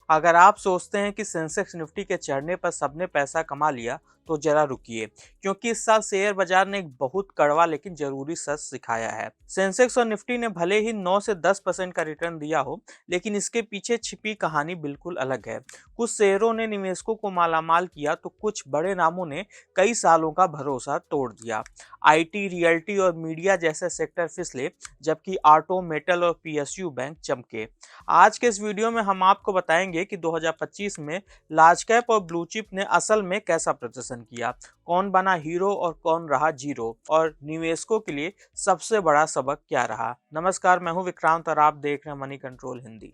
अगर आप सोचते हैं कि सेंसेक्स निफ्टी के चढ़ने पर सबने पैसा कमा लिया तो जरा रुकिए, क्योंकि इस साल शेयर बाजार ने एक बहुत कड़वा लेकिन जरूरी सच सिखाया है। सेंसेक्स और निफ्टी ने भले ही 9 से 10% का रिटर्न दिया हो, लेकिन इसके पीछे छिपी कहानी बिल्कुल अलग है। कुछ शेयरों ने निवेशकों को मालामाल किया तो कुछ बड़े नामों ने कई सालों का भरोसा तोड़ दिया। आईटी, रियल्टी और मीडिया जैसे सेक्टर फिसले, जबकि ऑटो, मेटल और पीएसयू बैंक चमके। आज के इस वीडियो में हम आपको बताएंगे कि 2025 में लार्ज कैप और ब्लू चिप ने असल में कैसा प्रदर्शन किया, कौन बना हीरो और कौन रहा जीरो, और निवेशकों के लिए सबसे बड़ा सबक क्या रहा। नमस्कार, मैं हूं विक्रांत और आप देख रहे हैं मनी कंट्रोल हिंदी।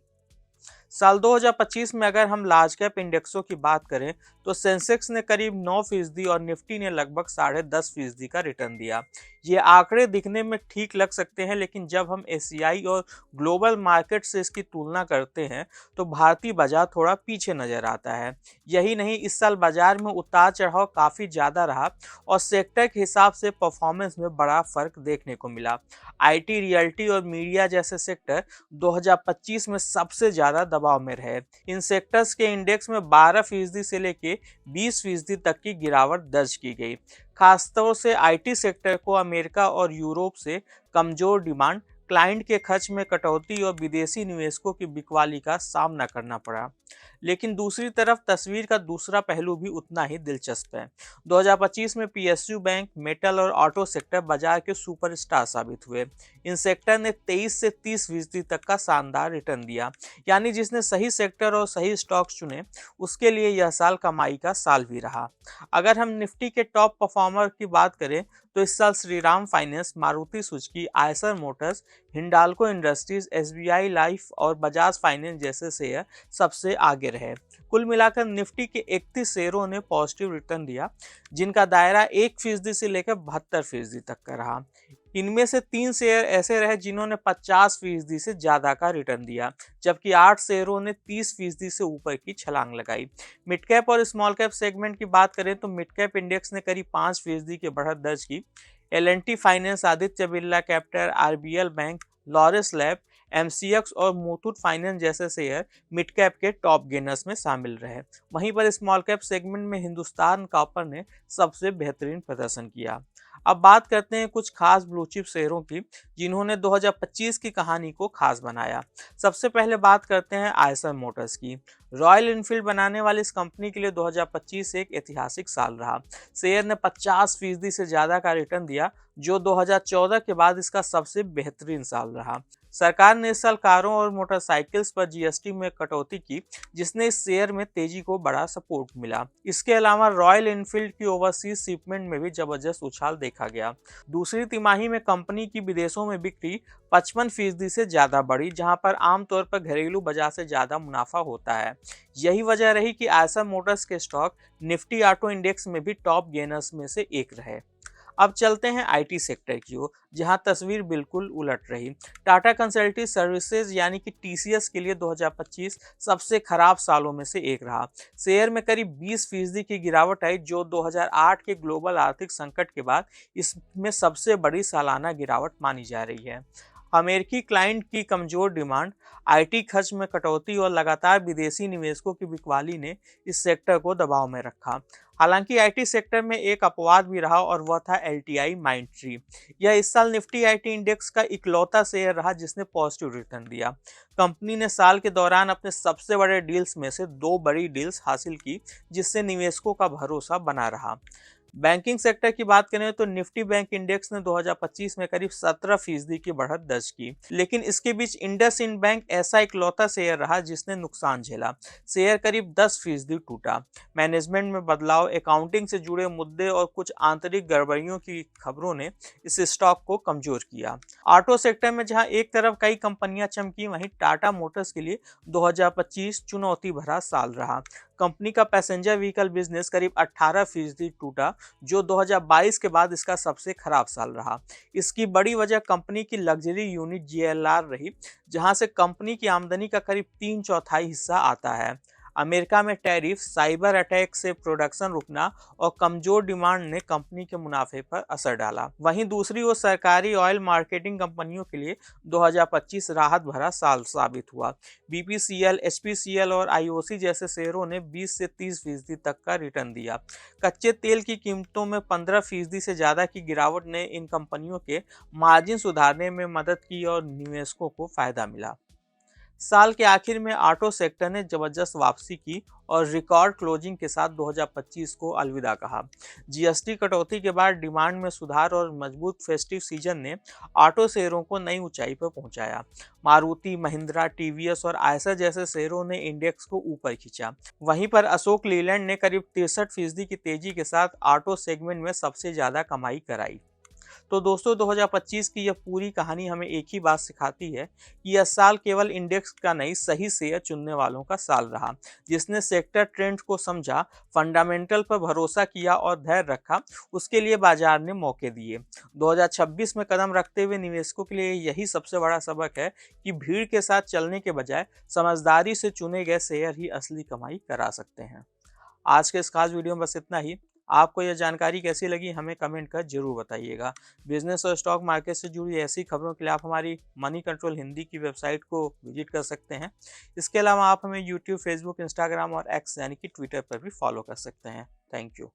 साल 2025 में अगर हम लार्ज कैप इंडेक्सों की बात करें तो सेंसेक्स ने करीब 9% और निफ्टी ने लगभग 10.5% का रिटर्न दिया। ये आंकड़े दिखने में ठीक लग सकते हैं, लेकिन जब हम एशियाई और ग्लोबल मार्केट से इसकी तुलना करते हैं तो भारतीय बाजार थोड़ा पीछे नजर आता है। यही नहीं, इस साल बाजार में उतार चढ़ाव काफ़ी ज़्यादा रहा और सेक्टर के हिसाब से परफॉर्मेंस में बड़ा फर्क देखने को मिला। आईटी, रियल्टी और मीडिया जैसे सेक्टर 2025 में सबसे ज़्यादा दबाव में रहे। इन सेक्टर्स के इंडेक्स में 12% से लेकर 20% तक की गिरावट दर्ज की गई। खासतौर से आईटी सेक्टर को अमेरिका और यूरोप से कमजोर डिमांड, क्लाइंट के खर्च में कटौती और विदेशी निवेशकों की बिकवाली का सामना करना पड़ा। लेकिन दूसरी तरफ तस्वीर का दूसरा पहलू भी उतना ही दिलचस्प है। 2025 में पीएसयू बैंक, मेटल और ऑटो सेक्टर बाजार के सुपरस्टार साबित हुए। इन सेक्टर ने 23 से 30% तक का शानदार रिटर्न दिया। यानी जिसने सही सेक्टर और सही स्टॉक्स चुने, उसके लिए यह साल कमाई का साल भी रहा। अगर हम निफ्टी के टॉप परफॉर्मर की बात करें तो इस साल Shriram finance, Maruti Suzuki, Eicher Motors, Hindalco industries, SBI life और बजाज फाइनेंस जैसे शेयर सबसे आगे रहे। कुल मिलाकर निफ्टी के 31 शेयरों ने पॉजिटिव रिटर्न दिया, जिनका दायरा 1% से लेकर 72% तक का रहा। इनमें से 3 शेयर ऐसे रहे जिन्होंने 50% से ज्यादा का रिटर्न दिया, जबकि 8 शेयरों ने 30% से ऊपर की छलांग लगाई। मिड कैप और स्मॉल कैप सेगमेंट की बात करें तो मिड कैप इंडेक्स ने करीब 5% की बढ़त दर्ज की। L&T finance, Aditya Birla capital, RBL bank, Laurus lab, MCX और मुथूट फाइनेंस जैसे शेयर मिड कैप के टॉप गेनर्स में शामिल रहे। वहीं पर स्मॉल कैप सेगमेंट में हिंदुस्तान कॉपर ने सबसे बेहतरीन प्रदर्शन किया। अब बात करते हैं कुछ खास ब्लू चिप शेयरों की, जिन्होंने 2025 की कहानी को खास बनाया। सबसे पहले बात करते हैं आयशर मोटर्स की। रॉयल इनफील्ड बनाने वाली इस कंपनी के लिए 2025 एक ऐतिहासिक साल रहा। शेयर ने 50% से ज्यादा का रिटर्न दिया, जो 2014 के बाद इसका सबसे बेहतरीन साल रहा। सरकार ने इस साल कारों और मोटरसाइकिल्स पर जीएसटी में कटौती की, जिसने इस शेयर में तेजी को बड़ा सपोर्ट मिला। इसके अलावा रॉयल एनफील्ड की ओवरसीज शिपमेंट में भी जबरदस्त उछाल देखा गया। दूसरी तिमाही में कंपनी की विदेशों में बिक्री 55% से ज्यादा बढ़ी, जहां पर आमतौर पर घरेलू बाजार से ज्यादा मुनाफा होता है। यही वजह रही कि आयशर मोटर्स के स्टॉक निफ्टी ऑटो इंडेक्स में भी टॉप गेनर्स में से एक रहे। अब चलते हैं आईटी सेक्टर की ओर, जहां तस्वीर बिल्कुल उलट रही। टाटा कंसल्टेंसी सर्विसेज यानी कि टीसीएस के लिए 2025 सबसे खराब सालों में से एक रहा। शेयर में करीब 20% की गिरावट आई, जो 2008 के ग्लोबल आर्थिक संकट के बाद इसमें सबसे बड़ी सालाना गिरावट मानी जा रही है। अमेरिकी क्लाइंट की कमजोर डिमांड, आईटी खर्च में कटौती और लगातार विदेशी निवेशकों की बिकवाली ने इस सेक्टर को दबाव में रखा। हालांकि आईटी सेक्टर में एक अपवाद भी रहा और वह था एलटीआई माइंडट्री। यह इस साल निफ्टी आईटी इंडेक्स का इकलौता शेयर रहा जिसने पॉजिटिव रिटर्न दिया। कंपनी ने साल के दौरान अपने सबसे बड़े डील्स में से 2 बड़ी डील्स हासिल की, जिससे निवेशकों का भरोसा बना रहा। बैंकिंग सेक्टर की बात करें तो निफ्टी बैंक इंडेक्स ने 2025 में करीब 17% की बढ़त दर्ज की, लेकिन इसके बीच इंडसइंड बैंक ऐसा इकलौता शेयर रहा जिसने नुकसान झेला। शेयर करीब 10% टूटा। मैनेजमेंट में बदलाव, अकाउंटिंग से जुड़े मुद्दे और कुछ आंतरिक गड़बड़ियों की खबरों ने इस स्टॉक को कमजोर किया। ऑटो सेक्टर में जहां एक तरफ कई कंपनियां चमकी, वहीं टाटा मोटर्स के लिए 2025 चुनौती भरा साल रहा। कंपनी का पैसेंजर व्हीकल बिजनेस करीब 18% टूटा, जो 2022 के बाद इसका सबसे खराब साल रहा। इसकी बड़ी वजह कंपनी की लग्जरी यूनिट जीएलआर रही, जहां से कंपनी की आमदनी का करीब 3/4 हिस्सा आता है। अमेरिका में टैरिफ, साइबर अटैक से प्रोडक्शन रुकना और कमजोर डिमांड ने कंपनी के मुनाफे पर असर डाला। वहीं दूसरी ओर सरकारी ऑयल मार्केटिंग कंपनियों के लिए 2025 राहत भरा साल साबित हुआ। बीपीसीएल, एचपीसीएल और आईओसी जैसे शेयरों ने 20 से 30% तक का रिटर्न दिया। कच्चे तेल की कीमतों में 15% से ज्यादा की गिरावट ने इन कंपनियों के मार्जिन सुधारने में मदद की और निवेशकों को फायदा मिला। साल के आखिर में ऑटो सेक्टर ने जबरदस्त वापसी की और रिकॉर्ड क्लोजिंग के साथ 2025 को अलविदा कहा। जीएसटी कटौती के बाद डिमांड में सुधार और मजबूत फेस्टिव सीजन ने ऑटो शेयरों को नई ऊंचाई पर पहुंचाया। मारुति, महिंद्रा, टीवीएस और आयसर जैसे शेयरों ने इंडेक्स को ऊपर खींचा। वहीं पर अशोक लीलैंड ने करीब 63% की तेजी के साथ ऑटो सेगमेंट में सबसे ज्यादा कमाई कराई। तो दोस्तों, 2025 की यह पूरी कहानी हमें एक ही बात सिखाती है कि यह साल केवल इंडेक्स का नहीं, सही शेयर चुनने वालों का साल रहा। जिसने सेक्टर ट्रेंड को समझा, फंडामेंटल पर भरोसा किया और धैर्य रखा, उसके लिए बाजार ने मौके दिए। 2026 में कदम रखते हुए निवेशकों के लिए यही सबसे बड़ा सबक है कि भीड़ के साथ चलने के बजाय समझदारी से चुने गए शेयर ही असली कमाई करा सकते हैं। आज के इस खास वीडियो में बस इतना ही। आपको यह जानकारी कैसी लगी हमें कमेंट कर जरूर बताइएगा। बिजनेस और स्टॉक मार्केट से जुड़ी ऐसी खबरों के लिए आप हमारी मनी कंट्रोल हिंदी की वेबसाइट को विजिट कर सकते हैं। इसके अलावा आप हमें यूट्यूब, फेसबुक, इंस्टाग्राम और एक्स यानी कि ट्विटर पर भी फॉलो कर सकते हैं। Thank you.